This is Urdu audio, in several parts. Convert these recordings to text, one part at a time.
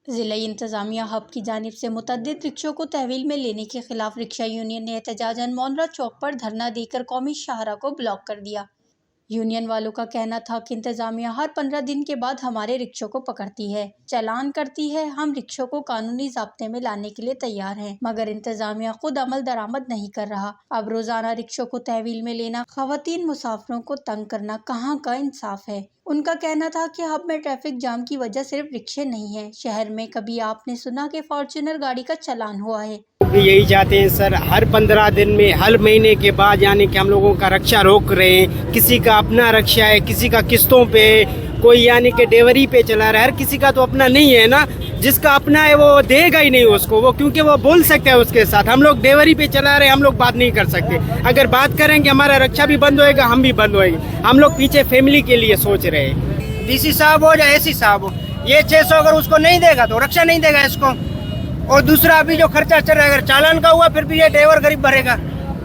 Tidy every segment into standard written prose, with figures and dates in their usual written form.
ضلعی انتظامیہ ہب کی جانب سے متعدد رکشوں کو تحویل میں لینے کے خلاف رکشہ یونین نے احتجاجاً مونرا چوک پر دھرنا دے کر قومی شاہراہ کو بلاک کر دیا۔ یونین والوں کا کہنا تھا کہ انتظامیہ ہر 15 دن کے بعد ہمارے رکشوں کو پکڑتی ہے، چالان کرتی ہے۔ ہم رکشوں کو قانونی ضابطے میں لانے کے لیے تیار ہیں، مگر انتظامیہ خود عمل درآمد نہیں کر رہا۔ اب روزانہ رکشوں کو تحویل میں لینا، خواتین مسافروں کو تنگ کرنا کہاں کا انصاف ہے؟ ان کا کہنا تھا کہ ہب میں ٹریفک جام کی وجہ صرف رکشے نہیں ہیں، شہر میں کبھی آپ نے سنا کہ فارچونر گاڑی کا چالان ہوا ہے؟ بھی یہی چاہتے ہیں سر، ہر 15 دن میں، ہر مہینے کے بعد یعنی کہ ہم لوگوں کا رکشہ روک رہے ہیں۔ کسی کا اپنا رکشہ ہے، کسی کا قسطوں پہ، کوئی یعنی کہ ڈیوری پہ چلا رہا ہے۔ ہر کسی کا تو اپنا نہیں ہے نا، جس کا اپنا ہے وہ دے گا ہی نہیں اس کو، وہ کیونکہ وہ بول سکتا ہے اس کے ساتھ۔ ہم لوگ ڈیوری پہ چلا رہے ہیں، ہم لوگ بات نہیں کر سکتے۔ اگر بات کریں گے ہمارا رکشہ بھی بند ہوئے گا، ہم بھی بند ہوئے گے۔ ہم لوگ پیچھے فیملی کے لیے سوچ رہے ہیں۔ ڈی سی صاحب ہو یا اے سی صاحب ہو، یہ 600 اگر اس کو نہیں دے گا تو رکشہ نہیں دے گا اس کو۔ اور دوسرا ابھی جو خرچہ چل رہا ہے، اگر چالان کا ہوا پھر بھی یہ ڈرائیور غریب بھرے گا۔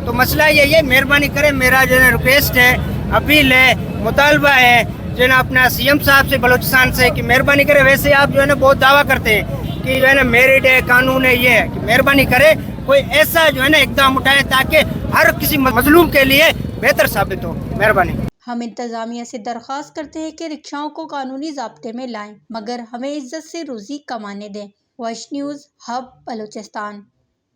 تو مسئلہ یہ مہربانی کریں، میرا جو ہے ریکویسٹ ہے، اپیل ہے، مطالبہ ہے جو ہے نا اپنا سی ایم صاحب سے، بلوچستان سے، کہ مہربانی کرے۔ ویسے آپ جو ہے نا بہت دعویٰ کرتے ہیں کہ جو ہے نا میرٹ ہے، قانون ہے، یہ ہے کہ مہربانی کرے کوئی ایسا جو ہے نا اقدام اٹھائے تاکہ ہر کسی مظلوم کے لیے بہتر ثابت ہو۔ مہربانی۔ ہم انتظامیہ سے درخواست کرتے ہیں کہ رکشاؤں کو قانونی ضابطے میں لائیں، مگر ہمیں عزت سے روزی کمانے دیں۔ Voice news, hub, Balochistan.